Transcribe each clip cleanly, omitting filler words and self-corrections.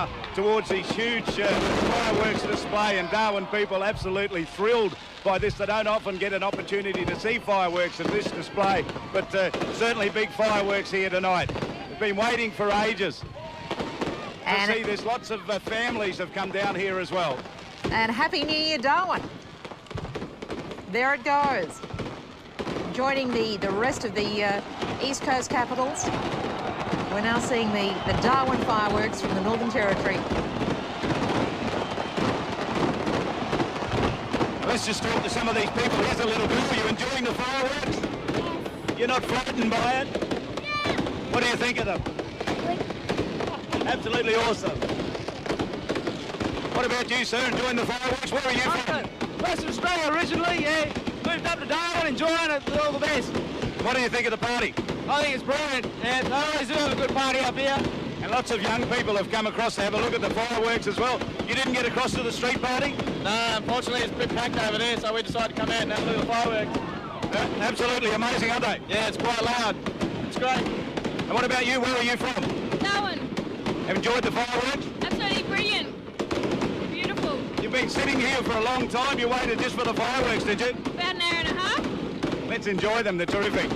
now towards these huge fireworks display, and Darwin people absolutely thrilled by this. They don't often get an opportunity to see fireworks at this display, but certainly big fireworks here tonight. We've been waiting for ages to see this. Lots of families have come down here as well. And Happy New Year, Darwin. There it goes. Joining the rest of the East Coast capitals. We're now seeing the Darwin fireworks from the Northern Territory. Let's just talk to some of these people. Here's a little girl. Are you enjoying the fireworks? Yes. You're not frightened by it? Yeah. What do you think of them? Absolutely awesome. What about you, sir? Enjoying the fireworks? Where are you from? Western Australia originally, yeah. Moved up to Darwin, enjoying it, all the best. What do you think of the party? I think it's brilliant, and I always do have a good party up here. And lots of young people have come across to have a look at the fireworks as well. You didn't get across to the street party? No, unfortunately it's a bit packed over there, so we decided to come out and have a look at the fireworks. Absolutely amazing, aren't they? Yeah, it's quite loud. It's great. And what about you? Where are you from? Darwin. Have enjoyed the fireworks? Absolutely brilliant. Beautiful. You've been sitting here for a long time. You waited just for the fireworks, did you? About an hour and a half. Let's enjoy them. They're terrific.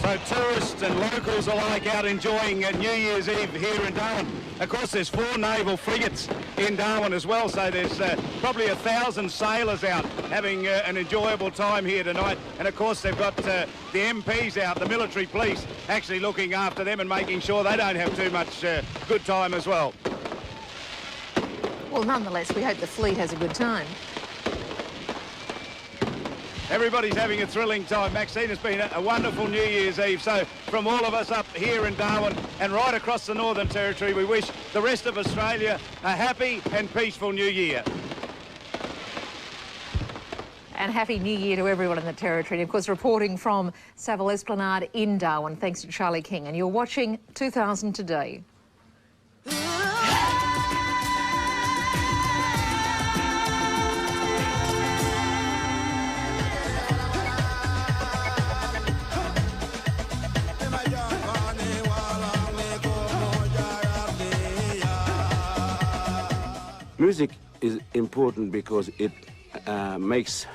So tourists and locals alike out enjoying New Year's Eve here in Darwin. Of course, there's 4 naval frigates in Darwin as well, so there's probably 1,000 sailors out having an enjoyable time here tonight. And of course, they've got the MPs out, the military police, actually looking after them and making sure they don't have too much good time as well. Well, nonetheless, we hope the fleet has a good time. Everybody's having a thrilling time. Maxine, it's been a wonderful New Year's Eve. So from all of us up here in Darwin and right across the Northern Territory, we wish the rest of Australia a happy and peaceful New Year. And Happy New Year to everyone in the Territory. And of course, reporting from Savile Esplanade in Darwin, thanks to Charlie King. And you're watching 2000 Today. Music is important because it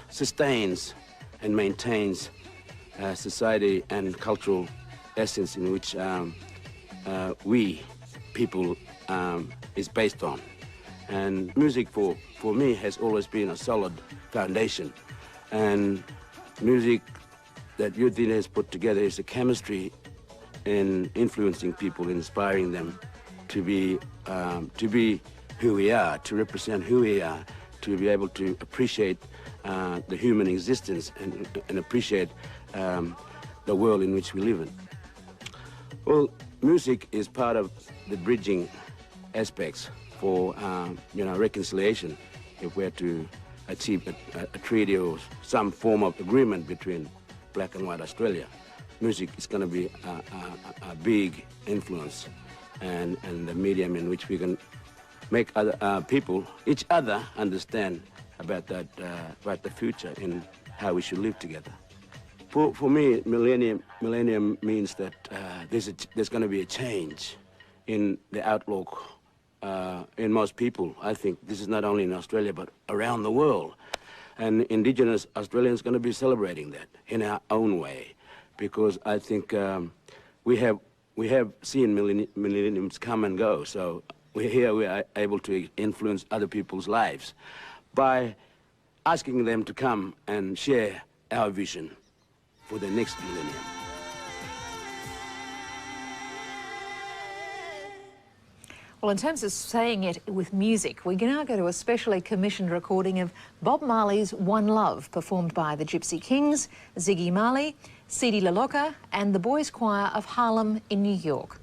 sustains and maintains society and cultural essence in which we people is based on. And music for me has always been a solid foundation. And music that UTC has put together is a chemistry in influencing people, inspiring them to be who we are, to represent who we are, to be able to appreciate the human existence and appreciate the world in which we live in. Well, music is part of the bridging aspects for reconciliation. If we're to achieve a treaty or some form of agreement between black and white Australia, music is going to be a big influence and the medium in which we can make other people, each other, understand about the future and how we should live together. For me, millennium means that there's going to be a change in the outlook in most people. I think this is not only in Australia but around the world, and Indigenous Australians are going to be celebrating that in our own way, because I think we have seen millenniums come and go. So we are able to influence other people's lives by asking them to come and share our vision for the next millennium. Well, in terms of saying it with music, we can now go to a specially commissioned recording of Bob Marley's One Love, performed by the Gypsy Kings, Ziggy Marley, Sidi Laloka and the Boys Choir of Harlem in New York.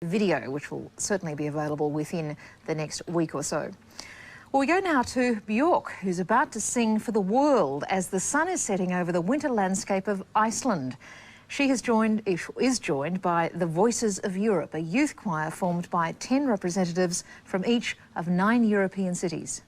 video, which will certainly be available within the next week or so. Well, we go now to Björk, who's about to sing for the world as the sun is setting over the winter landscape of Iceland. She is joined by the Voices of Europe, a youth choir formed by 10 representatives from each of 9 European cities.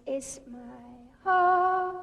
is my home.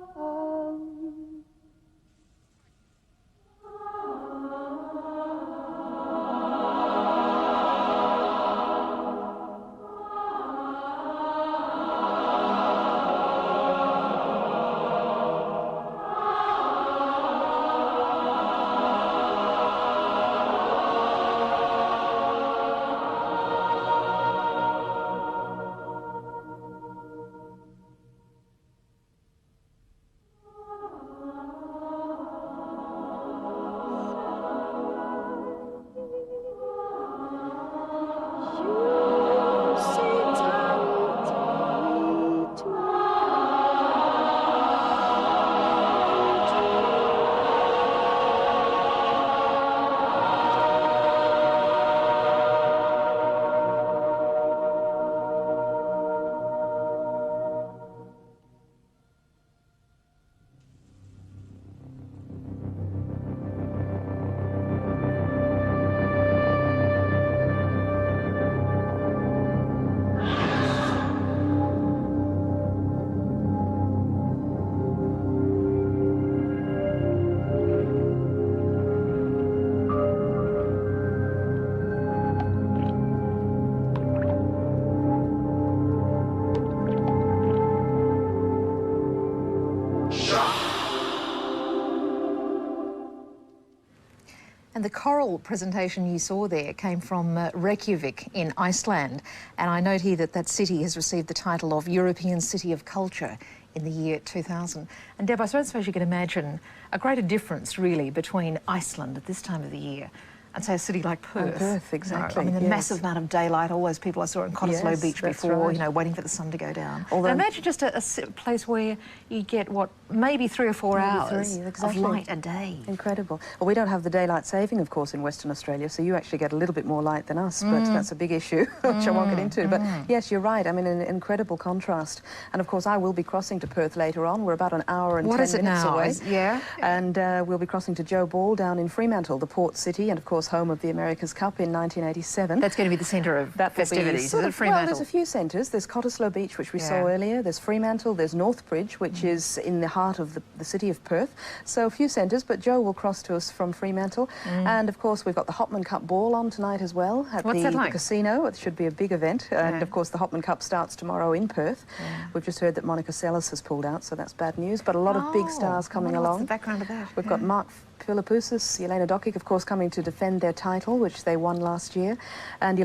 And the choral presentation you saw there came from Reykjavik in Iceland. And I note here that that city has received the title of European City of Culture in the year 2000. And Deb, I suppose you can imagine a greater difference really between Iceland at this time of the year and say a city like Perth. And Perth, exactly. I mean, the yes. massive amount of daylight, all those people I saw in Cottesloe Yes, Beach that's before, right. you know, waiting for the sun to go down. Although- and imagine just a place where you get, what, maybe 3 or 4 Maybe hours 3, exactly. of light a day. Incredible. Well, we don't have the daylight saving, of course, in Western Australia, so you actually get a little bit more light than us, but that's a big issue, which I won't get into. But yes, you're right. I mean, an incredible contrast. And of course, I will be crossing to Perth later on. We're about an hour and What 10 is it minutes now? away. Yeah. And we'll be crossing to Joe Ball down in Fremantle, the port city, and of course, home of the America's Cup in 1987. That's going to be the centre of That will be festivities, sort is it, of- Fremantle? Well, there's a few centres. There's Cottesloe Beach, which we Yeah. saw earlier. There's Fremantle. There's Northbridge, which is in the heart of the city of Perth. So a few centres, but Joe will cross to us from Fremantle. And of course, we've got the Hopman Cup Ball on tonight as well at What's the, that the like? casino. It should be a big event. And Yeah. of course, the Hopman Cup starts tomorrow in Perth. We've just heard that Monica Seles has pulled out, so that's bad news. But a lot of big stars coming I wonder along. What's the background of that? We've got Mark Philippoussis, Jelena Dokic, of course, coming to defend their title, which they won last year. And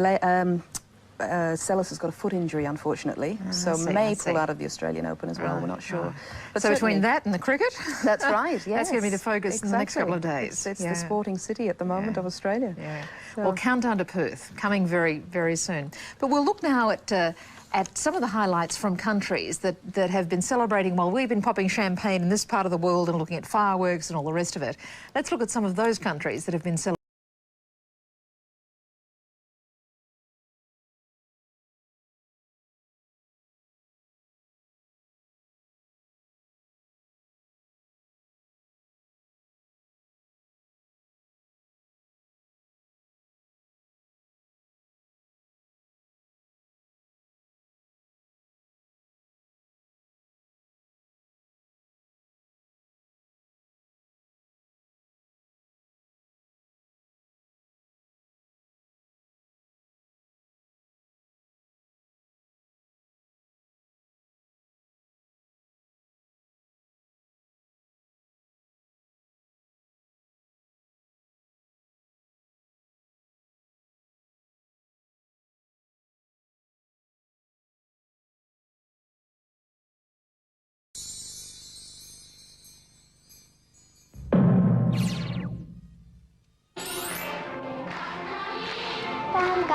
Seles has got a foot injury, unfortunately, so may pull out of the Australian Open as well. We're not sure. But so between certainly- that and the cricket, That's right, yes. That's going to be the focus in the next couple of Exactly. days. It's Yeah. the sporting city at the moment of Australia. Yeah. So- Well, countdown to Perth, coming very, very soon. But we'll look now at some of the highlights from countries that have been celebrating while we've been popping champagne in this part of the world and looking at fireworks and all the rest of it. Let's look at some of those countries that have been celebrating.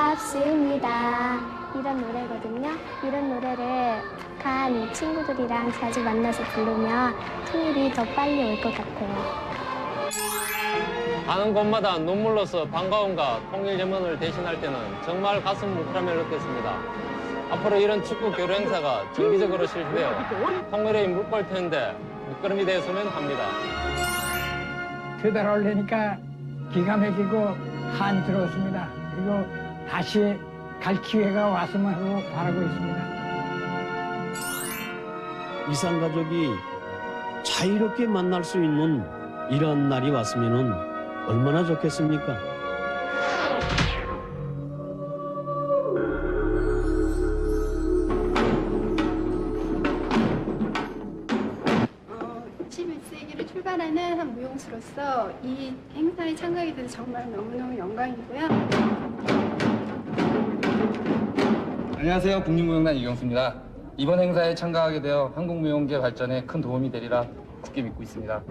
반갑습니다. 이런 노래거든요. 이런 노래를 간 친구들이랑 자주 만나서 부르면 통일이 더 빨리 올 것 같아요. 가는 곳마다 눈물로서 반가움과 통일 염원을 대신할 때는 정말 가슴 뭉클함을 느꼈습니다. 앞으로 이런 축구 교류 행사가 정기적으로 실시되어 통일의 물꼬를 밑거름이 되었으면 합니다. 페달 올리니까 기가 막히고 한스러웠습니다. 그리고 다시 갈 기회가 왔으면 하고 바라고 있습니다. 이산 가족이 자유롭게 만날 수 있는 이런 날이 왔으면 얼마나 좋겠습니까? 어, 21세기를 출발하는 한 무용수로서 이 행사에 참가하게 돼서 정말 너무너무 영광이고요. 안녕하세요. 국립무용단 이경수입니다. 이번 행사에 참가하게 되어 한국무용계 발전에 큰 도움이 되리라 굳게 믿고 있습니다.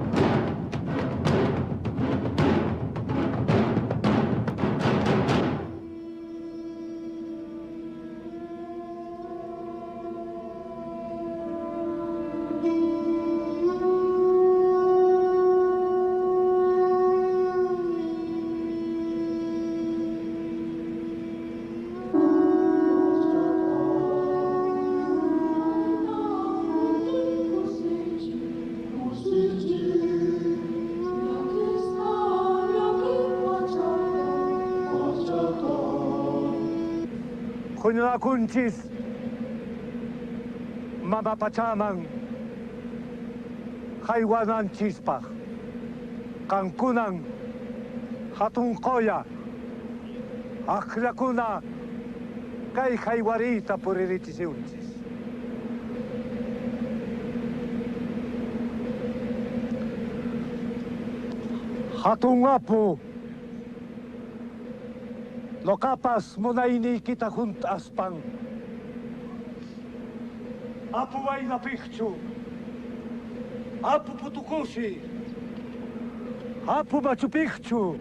Kunywa kuntis mama pachamang kaiwanan chispach kankunang hatun koya akhlakuna kai kaiwarita puriritisunchis. Hatun apu no kapas munaini kita hunt aspang. Apu waina pichchu. Apu putukushi. Apu Machu Picchu.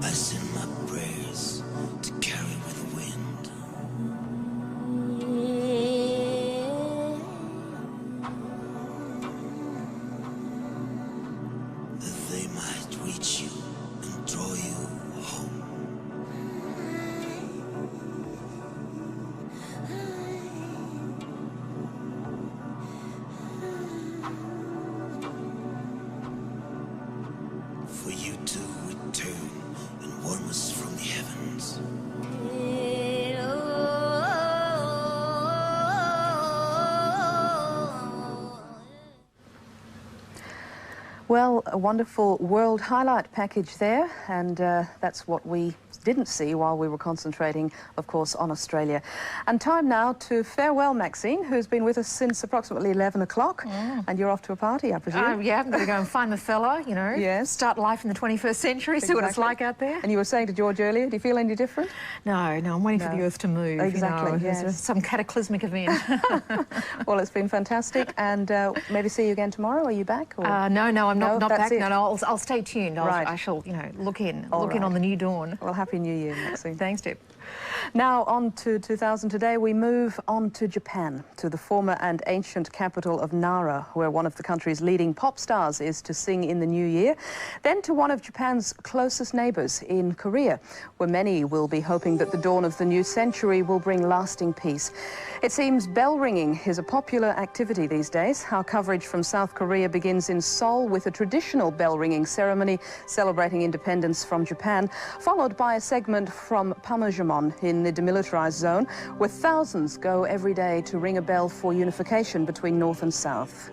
I send my prayers to carry with the wind. That they might reach you and draw you home. For you to return and warm us from the heavens. Well, a wonderful world highlight package there, and that's what we didn't see while we were concentrating, of course, on Australia. And time now to farewell Maxine, who's been with us since approximately 11 o'clock, and you're off to a party, I presume? Yeah, I'm going to go and find the fella, you know, Yes. start life in the 21st century, see what it's Exactly. like out there. And you were saying to George earlier, do you feel any different? No, I'm waiting for No. the Earth to move. Exactly, you know, yes. There's some cataclysmic event. Well, it's been fantastic, and maybe see you again tomorrow. Are you back? Or? No, I'm not that's back. it. No, I'll stay tuned. Right. I shall, you know, look in All on the new dawn. Well, Happy New Year, Maxine. Thanks, Deb. Now on to 2000 today, we move on to Japan, to the former and ancient capital of Nara, where one of the country's leading pop stars is to sing in the new year. Then to one of Japan's closest neighbours in Korea, where many will be hoping that the dawn of the new century will bring lasting peace. It seems bell ringing is a popular activity these days. Our coverage from South Korea begins in Seoul with a traditional bell ringing ceremony celebrating independence from Japan, followed by a segment from Panmunjom in the demilitarized zone, where thousands go every day to ring a bell for unification between North and South.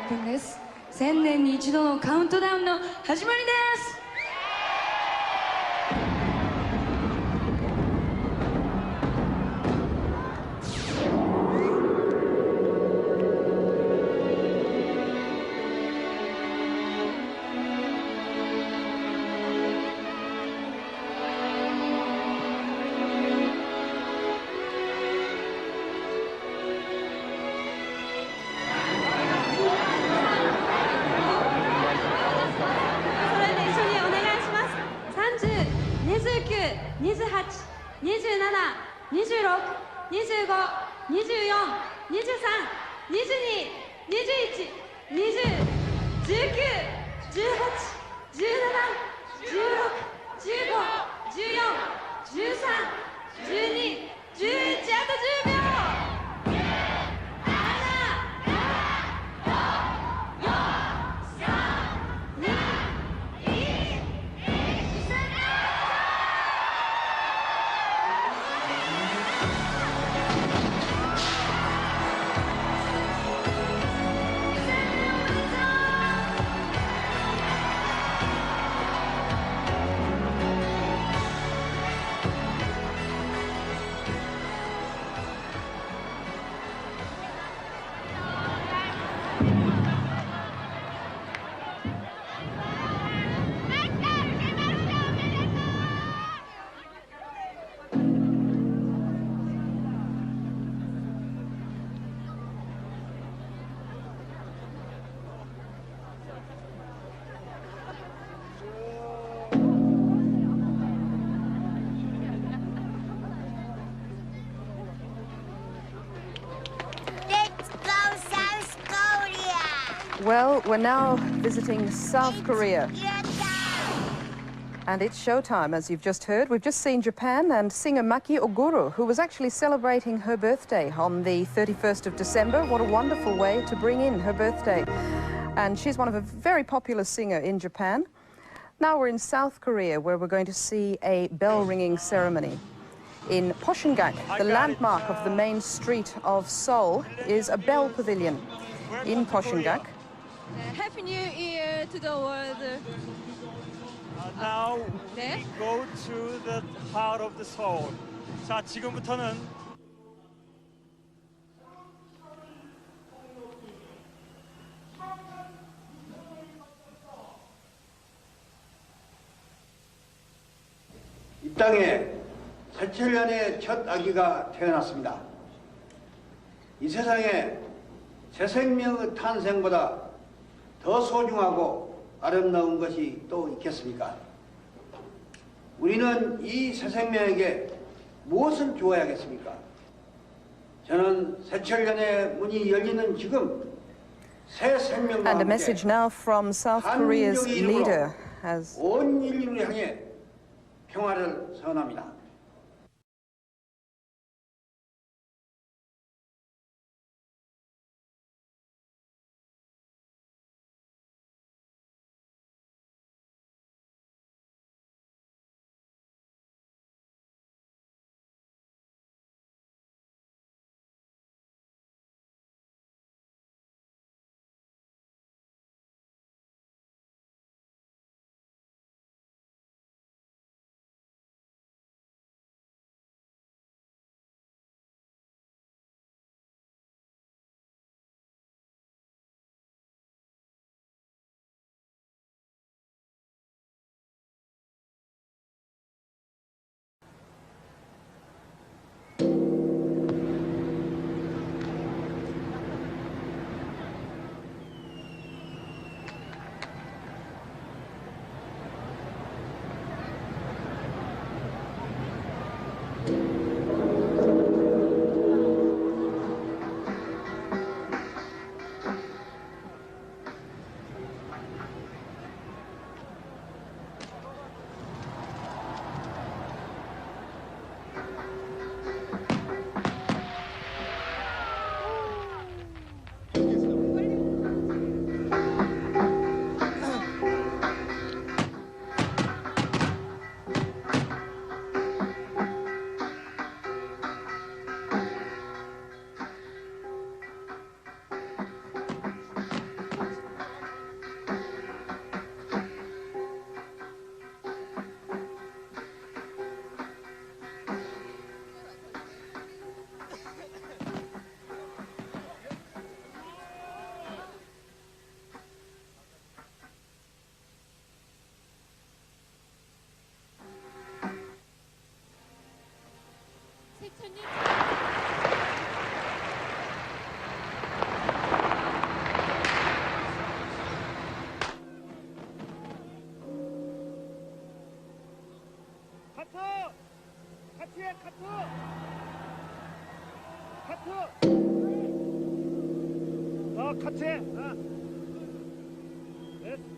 点です。1000年に一度のカウントダウンの始まりです。Well, we're now visiting South Korea. And it's showtime, as you've just heard. We've just seen Japan and singer Maki Oguru, who was actually celebrating her birthday on the 31st of December. What a wonderful way to bring in her birthday. And she's one of a very popular singer in Japan. Now we're in South Korea, where we're going to see a bell-ringing ceremony. In Poshingak, the landmark of the main street of Seoul, is a bell pavilion. In Poshingak, Happy New Year to the world. Now we go to the heart of the Seoul. 자, 지금부터는 이 땅에 새천년의 첫 아기가 태어났습니다. 이 세상에 새 생명의 탄생보다 더 소중하고 아름다운 것이 또 있겠습니까? 우리는 이 새 생명에게 무엇을 주어야겠습니까? 저는 새천년의 문이 열리는 지금 새 생명과 and a 함께 message now from South Korea's leader as 온 인류를 향해 평화를 선언합니다. 카트! 같이 해, 카트! 카트! 같이 해. 됐어.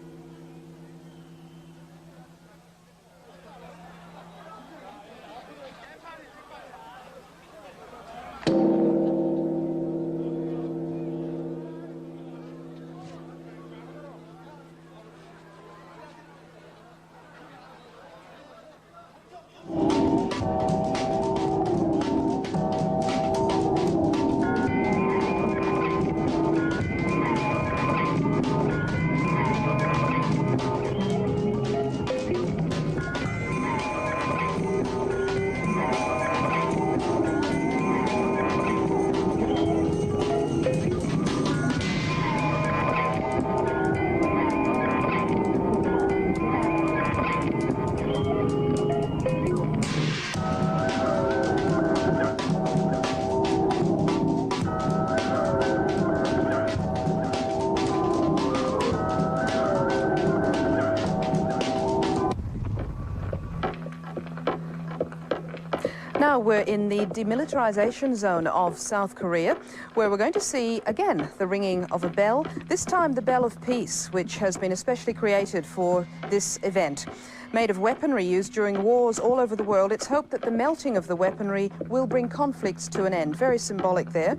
Now we're in the demilitarization zone of South Korea, where we're going to see, again, the ringing of a bell, this time the Bell of Peace, which has been especially created for this event. Made of weaponry used during wars all over the world, it's hoped that the melting of the weaponry will bring conflicts to an end. Very symbolic there.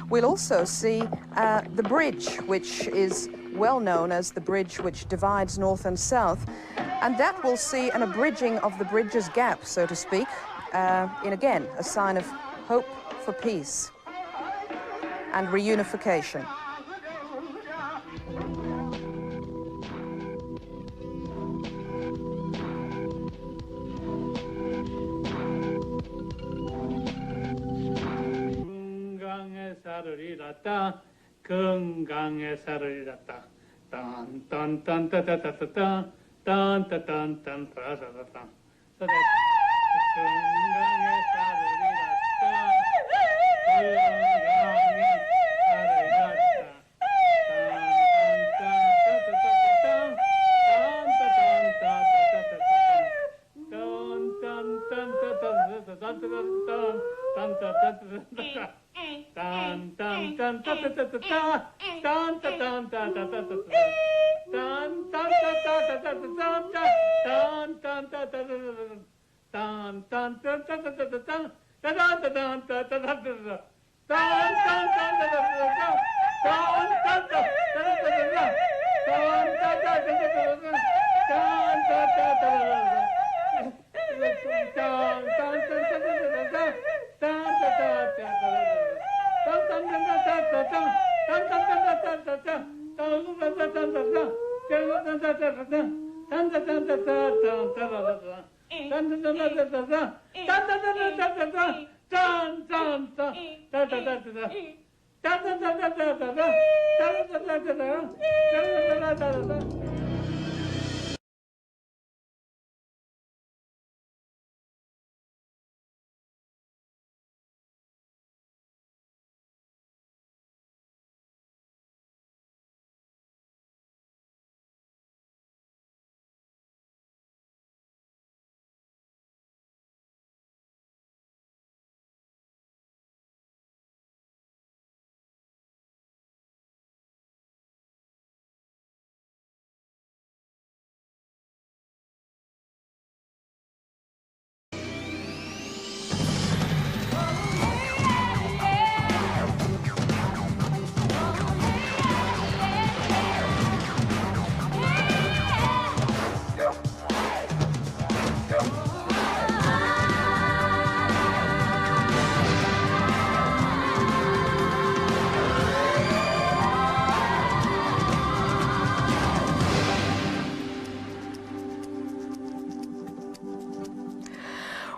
We'll also see the bridge, which is well known as the bridge which divides North and South, and that will see an abridging of the bridge's gap, so to speak, in again a sign of hope for peace and reunification. 건강의 살을 잃었다. 건강의 살을 잃었다. 딴딴딴따따따따 딴따딴딴따따따 건강의 살을 잃었다.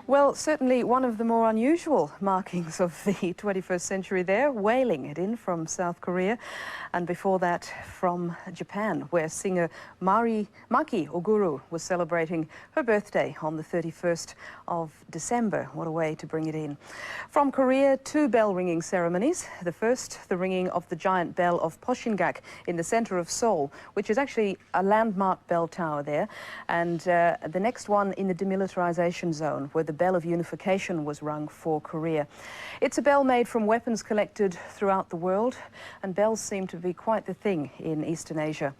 Well, certainly one of the more unusual markings of the 21st century there, whaling it in from South Korea, and before that from Japan, where singer Maki Oguru was celebrating her birthday on the 31st of December. What a way to bring it in. From Korea, 2 bell-ringing ceremonies. The first, the ringing of the giant bell of Poshingak in the center of Seoul, which is actually a landmark bell tower there, and the next one in the demilitarization zone, where the bell of unification was rung for Korea. It's a bell made from weapons collected throughout the world, and bells seem to be quite the thing in Eastern Asia.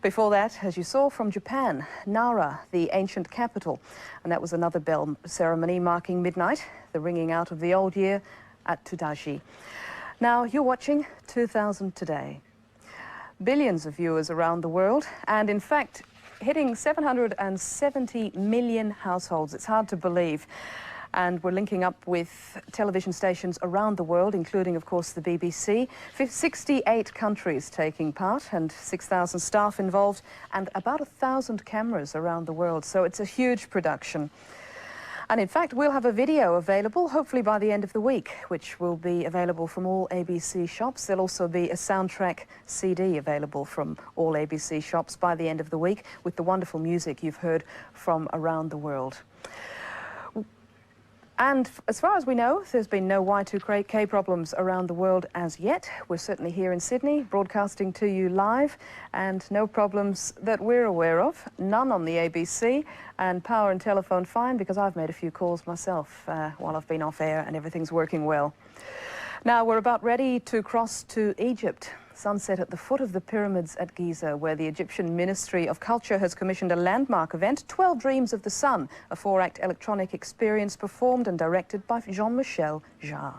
Before that, as you saw, from Japan, Nara, the ancient capital, and that was another bell ceremony marking midnight, the ringing out of the old year at Tudashi. Now, you're watching 2000 Today. Billions of viewers around the world, and in fact, hitting 770 million households. It's hard to believe. And we're linking up with television stations around the world, including, of course, the BBC. 68 countries taking part and 6,000 staff involved and about 1,000 cameras around the world. So it's a huge production. And in fact, we'll have a video available, hopefully by the end of the week, which will be available from all ABC shops. There'll also be a soundtrack CD available from all ABC shops by the end of the week, with the wonderful music you've heard from around the world. And as far as we know, there's been no Y2K problems around the world as yet. We're certainly here in Sydney, broadcasting to you live, and no problems that we're aware of. None on the ABC, and power and telephone fine, because I've made a few calls myself while I've been off air, and everything's working well. Now, we're about ready to cross to Egypt. Sunset at the foot of the pyramids at Giza, where the Egyptian Ministry of Culture has commissioned a landmark event, 12 Dreams of the Sun, a 4-act electronic experience performed and directed by Jean-Michel Jarre.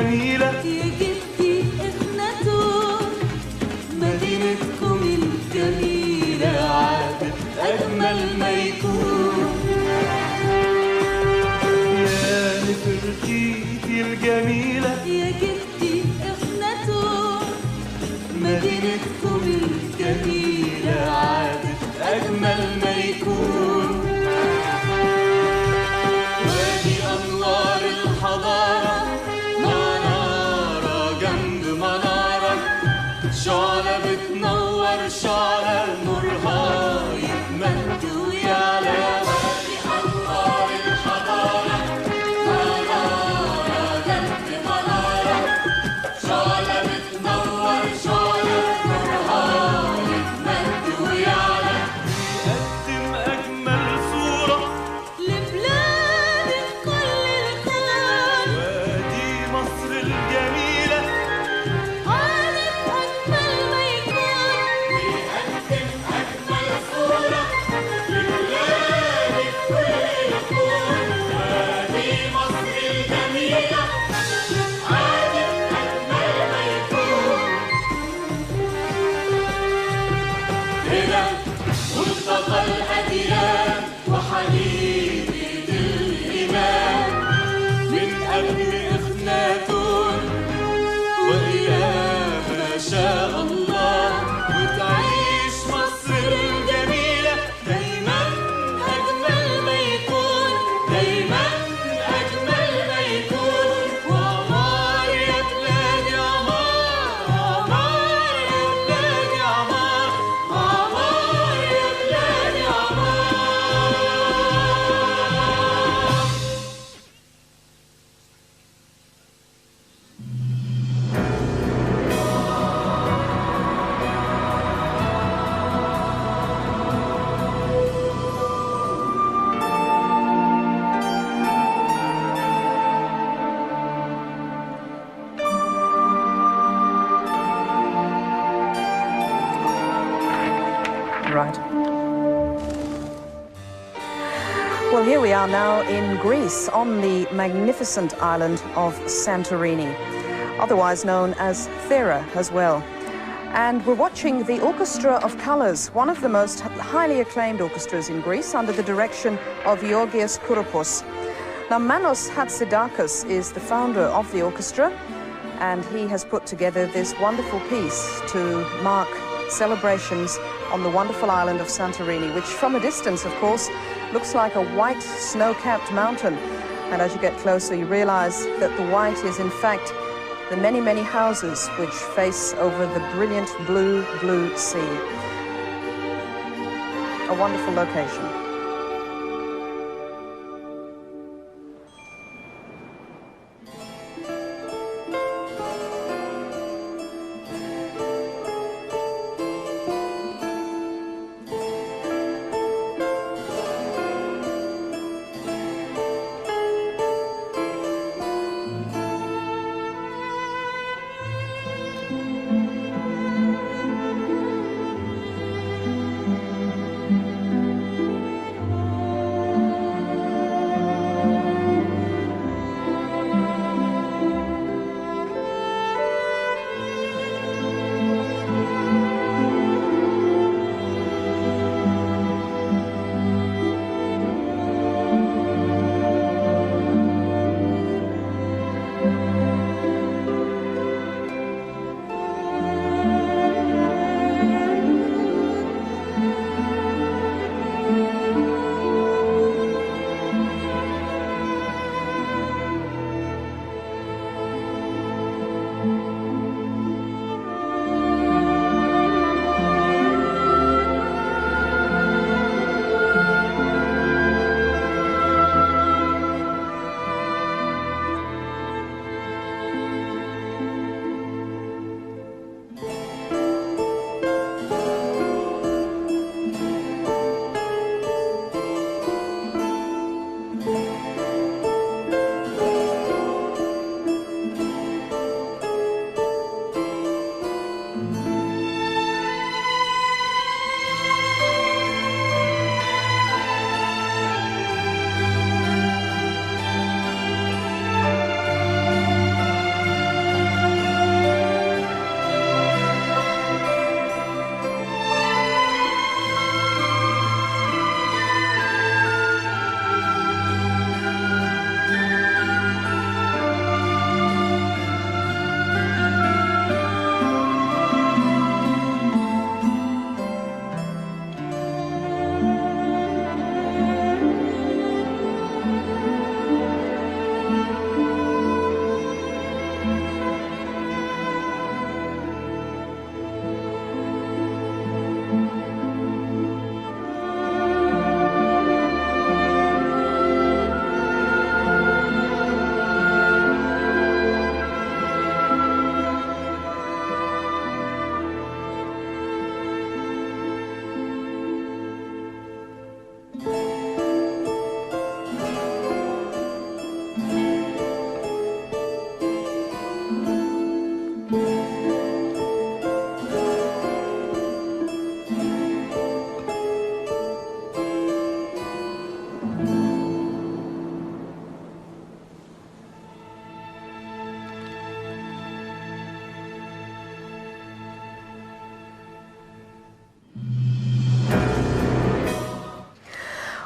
الجميلة يا جدي إخناتون مدينتكم الجميلة عادت أجمل ما يكون يا نفرتيتي الجميلة يا جدي إخناتون مدينتكم الجميلة عادت أجمل ما يكون وادي أنوار الحضارة منارة جنب منارة شعلة بتنور شعلة نورها يتمد ويعلى وادي أنوار الحضارة منارة جنب منارة شعلة بتنور شعلة نورها يتمد ويعلى يقدم أجمل صورة لبلاد في كل الكون وادي مصر الجميلة عادت أجمل ما يكون بيقدم أجمل صورة لبلاد في كل الكون وادي مصر الجميلة عادت أجمل ما يكون هنا ملتقى الأديان وحديد الإيمان من قبل إخناتون وإلى ما شاء الله وتعيش مصر الجميلة دايما أجمل ما يكون دايما أجمل ما يكون وعمار يا بلادي عمار عمار يا بلادي عمار عمار يا بلادي عمار Right. Well, here we are now in Greece on the magnificent island of Santorini, otherwise known as Thera as well. And we're watching the Orchestra of Colours, one of the most highly acclaimed orchestras in Greece under the direction of Georgios Kouropos. Now, Manos Hatzidakis is the founder of the orchestra, and he has put together this wonderful piece to mark celebrations on the wonderful island of Santorini, which from a distance, of course, looks like a white snow-capped mountain. And as you get closer, you realize that the white is, in fact, the many, many houses which face over the brilliant blue, blue sea. A wonderful location.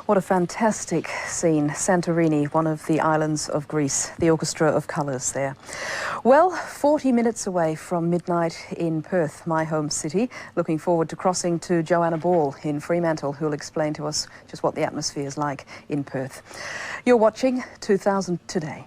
What a fantastic scene. Santorini, one of the islands of Greece, the orchestra of colours there. Well, 40 minutes away from midnight in Perth, my home city. Looking forward to crossing to Joanna Ball in Fremantle, who'll explain to us just what the atmosphere is like in Perth. You're watching 2000 Today.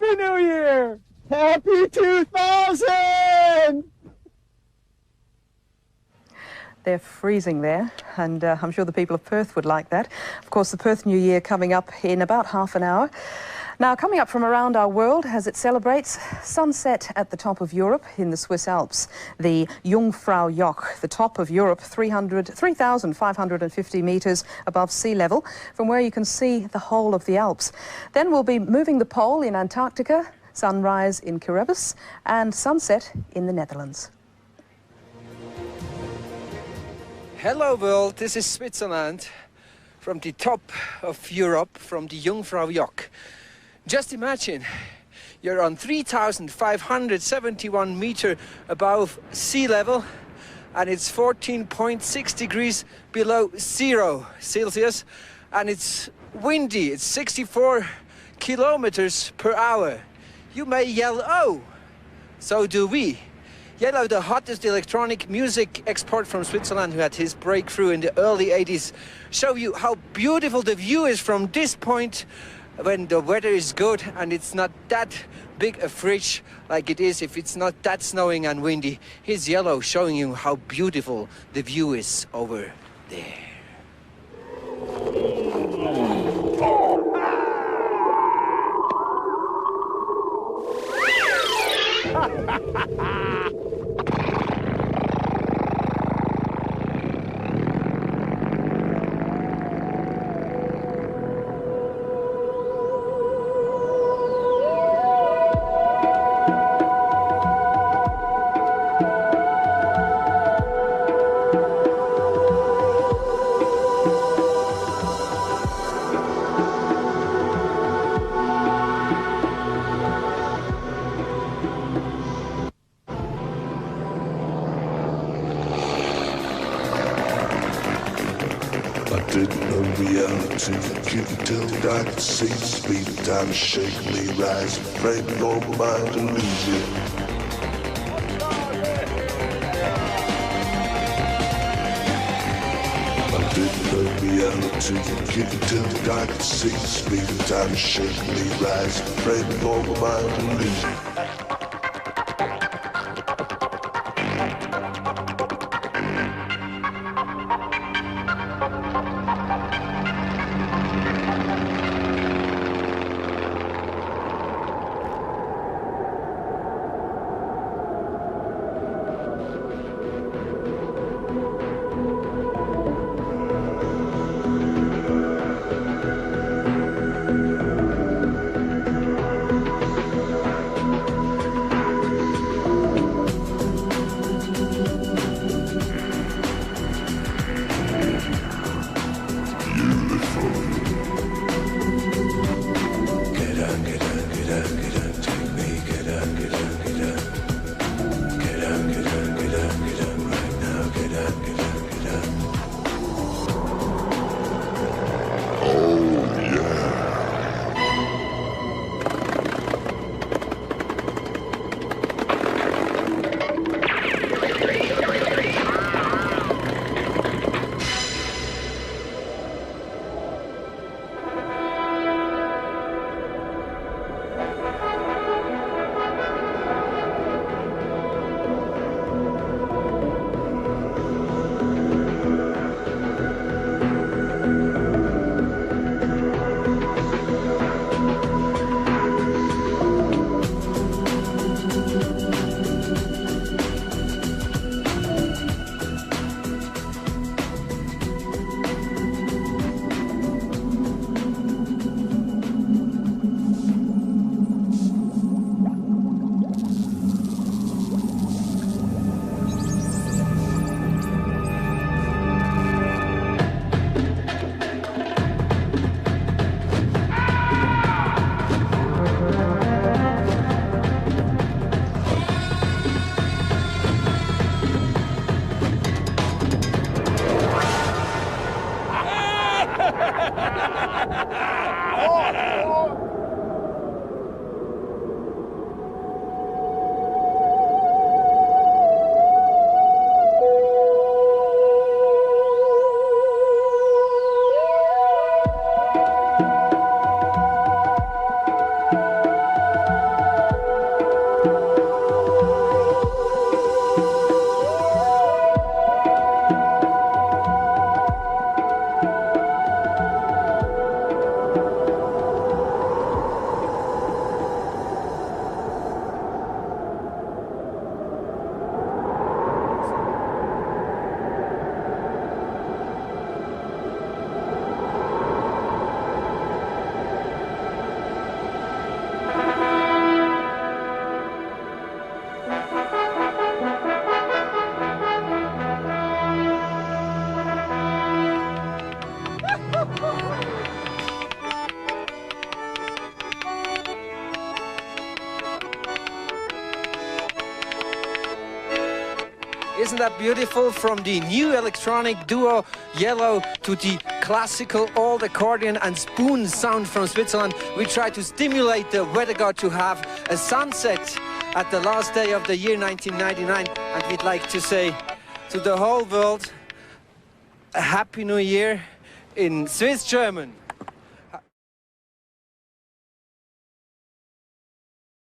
Happy New Year! Happy 2000! They're freezing there, and I'm sure the people of Perth would like that. Of course, the Perth New Year coming up in about half an hour. Now, coming up from around our world as it celebrates sunset at the top of Europe in the Swiss Alps, the Jungfraujoch, the top of Europe, 3,550 metres above sea level, from where you can see the whole of the Alps. Then we'll be moving the pole in Antarctica, sunrise in Kiribati, and sunset in the Netherlands. Hello world, this is Switzerland from the top of Europe, from the Jungfraujoch. Just imagine, you're on 3,571 meters above sea level and it's 14.6 degrees below 0 Celsius and it's windy, it's 64 kilometers per hour. You may yell, oh, so do we. Yellow, the hottest electronic music export from Switzerland, who had his breakthrough in the early 80s, show you how beautiful the view is from this point when the weather is good and it's not that big a fridge like it is if it's not that snowing and windy. Here's Yellow showing you how beautiful the view is over there. You can tell that I can see the speed of time is shaking me, rise, afraid of normal mind to lose it. I didn't know reality. You can tell that I can see the speed of time is shaking me, rise, afraid of normal mind to lose it. Isn't that beautiful? From the new electronic duo Yellow to the classical old accordion and spoon sound from Switzerland, we try to stimulate the weather god to have a sunset at the last day of the year 1999. And we'd like to say to the whole world, a Happy New Year in Swiss German.